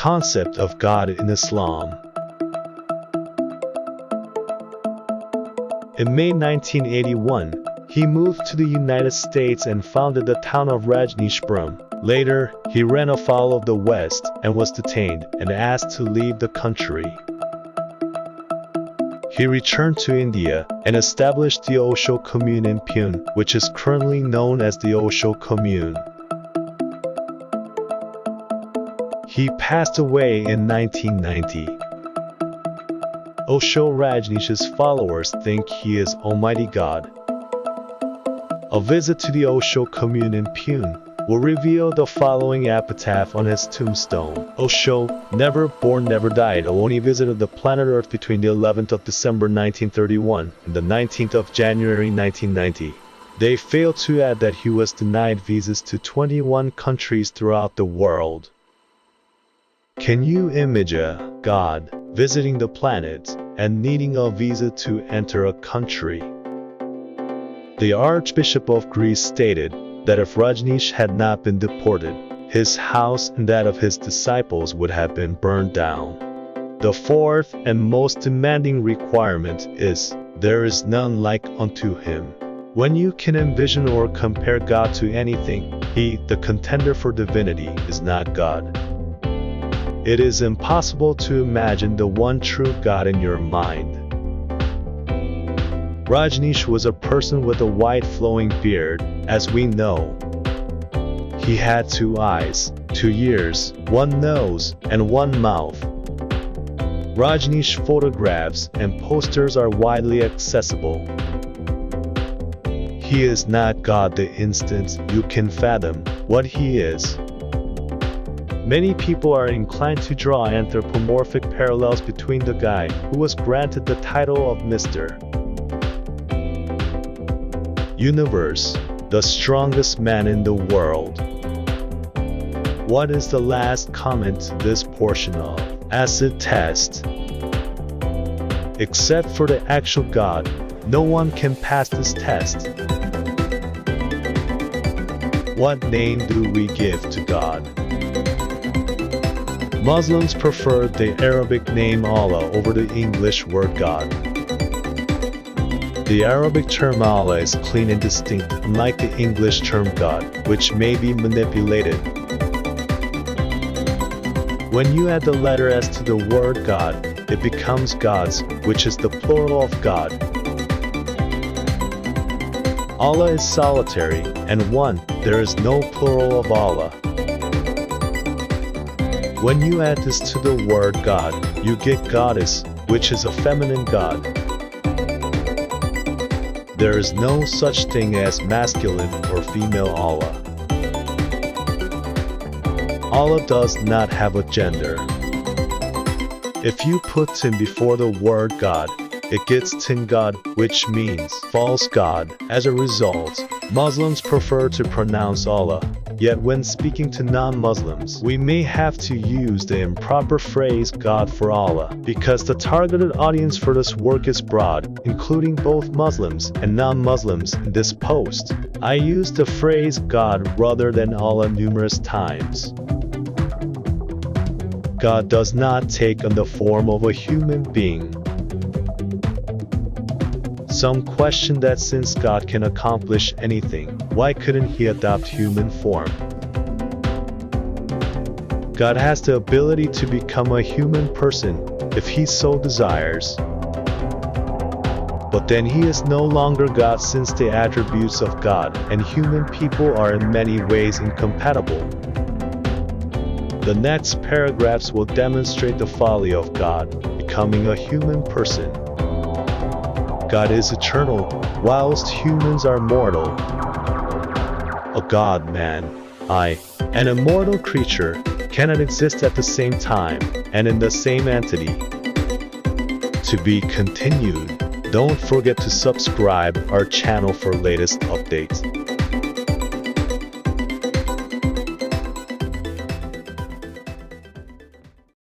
concept of God in Islam. In May 1981, he moved to the United States and founded the town of Rajneeshpuram. Later, he ran afoul of the West and was detained and asked to leave the country. He returned to India and established the Osho Commune in Pune, which is currently known as the Osho Commune. He passed away in 1990. Osho Rajneesh's followers think he is Almighty God. A visit to the Osho Commune in Pune will reveal the following epitaph on his tombstone. Osho, never born, never died, only visited the planet Earth between the 11th of December 1931 and the 19th of January 1990. They failed to add that he was denied visas to 21 countries throughout the world. Can you imagine a God visiting the planet and needing a visa to enter a country? The Archbishop of Greece stated that if Rajneesh had not been deported, his house and that of his disciples would have been burned down. The fourth and most demanding requirement is, there is none like unto him. When you can envision or compare God to anything, he, the contender for divinity, is not God. It is impossible to imagine the one true God in your mind. Rajneesh was a person with a white flowing beard, as we know. He had 2 eyes, 2 ears, 1 nose, and 1 mouth. Rajneesh photographs and posters are widely accessible. He is not God the instant you can fathom what he is. Many people are inclined to draw anthropomorphic parallels between the guy who was granted the title of Mr. Universe, the strongest man in the world. What is the last comment to this portion of acid test? Except for the actual God, no one can pass this test. What name do we give to God? Muslims prefer the Arabic name Allah over the English word God. The Arabic term Allah is clean and distinct, unlike the English term God, which may be manipulated. When you add the letter S to the word God, it becomes gods, which is the plural of God. Allah is solitary and one, there is no plural of Allah. When you add this to the word God, you get goddess, which is a feminine god. There is no such thing as masculine or female Allah. Allah does not have a gender. If you put Tin before the word God, it gets Tin God, which means false God. As a result, Muslims prefer to pronounce Allah. Yet when speaking to non-Muslims, we may have to use the improper phrase God for Allah, because the targeted audience for this work is broad, including both Muslims and non-Muslims in this post. I used the phrase God rather than Allah numerous times. God does not take on the form of a human being. Some question that since God can accomplish anything, why couldn't he adopt human form? God has the ability to become a human person if he so desires. But then he is no longer God, since the attributes of God and human people are in many ways incompatible. The next paragraphs will demonstrate the folly of God becoming a human person. God is eternal, whilst humans are mortal. A God-man, an immortal creature, cannot exist at the same time and in the same entity. To be continued. Don't forget to subscribe our channel for latest updates.